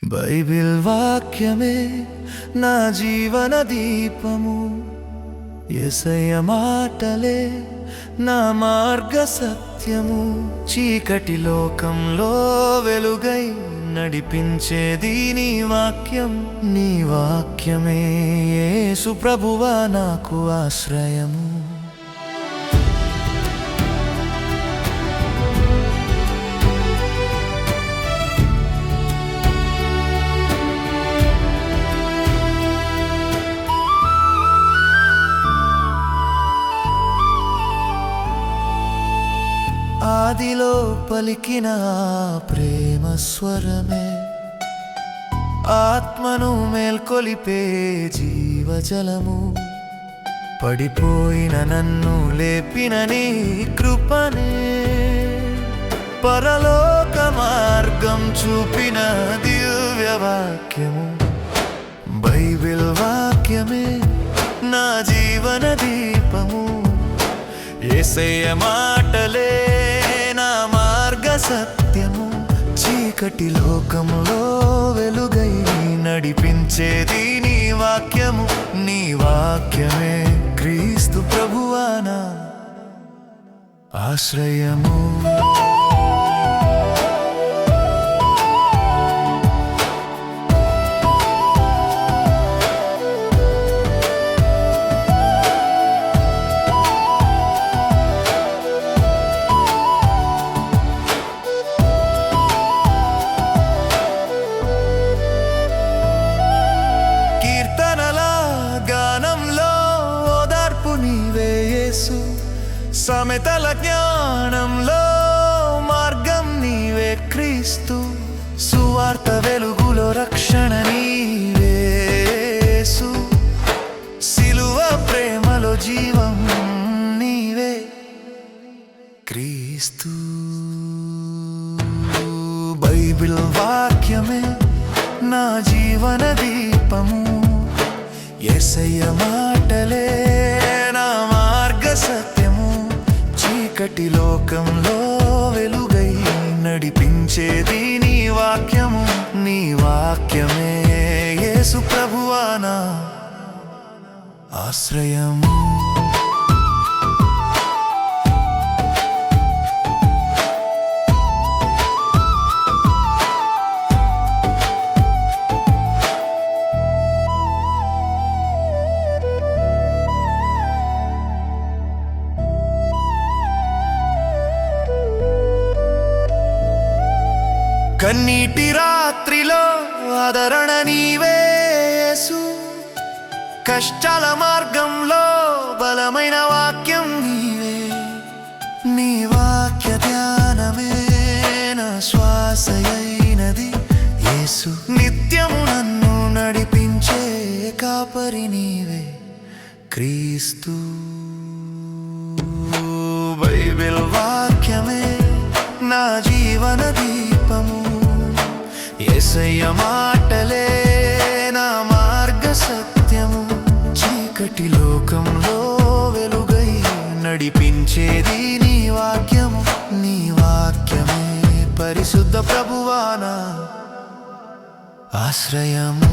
Bible వాక్యమే నా జీవన దీపము, యేసయ్య మాటలే నా మార్గ సత్యము. చీకటి లోకంలో వెలుగై నడిపించేది నీ వాక్యం. నీ వాక్యమే యేసు ప్రభువా నాకు ఆశ్రయము. ఆదిలో పలికిన ప్రేమ స్వరమే, ఆత్మను మేల్కొలిపే జీవజలము. పడిపోయిన నన్ను లేపిన నీ కృపనే, పరలోక మార్గం చూపిన దివ్య వాక్యము. బైబిల్ వాక్యమే నా జీవన దీపము, యేసయ్య మాటలే నా మార్గ సత్యము. చీకటి లోకంలో వెలుగై నడిపించేది నీ వాక్యము. నీ వాక్యమే క్రీస్తు ప్రభువా నా ఆశ్రయము. సామెతల జ్ఞానంలో మార్గం నీవే క్రీస్తు. సువార్త వెలుగులో రక్షణ నీవే యేసు. సిలువ ప్రేమలో జీవం నీవే క్రీస్తు. బైబిల్ వాక్యమే నా జీవన దీపము, యేసయ్య మాటలే నా మార్గ సత్యము. చీకటి లోకంలో వెలుగై నడిపించేది నీ వాక్యము. నీ వాక్యమే యేసు ప్రభువా నా ఆశ్రయము. కన్నీటి రాత్రిలో ఆదరణ నీవే యేసు. కష్టాల మార్గంలో బలమైన వాక్యం నీవే. నీ వాక్య ధ్యానమే నా శ్వాసయైనది యేసు. నిత్యము నన్ను నడిపించే కాపరి నీవే క్రీస్తు. బైబిల్ వాక్యమే నా జీవన దీపము, యేసయ్య మాటలే నా మార్గ సత్యము. చీకటి లోకంలో వెలుగై నడిపించేది నీ వాక్యము. నీ వాక్యమే పరిశుద్ధ ప్రభువా నా ఆశ్రయము.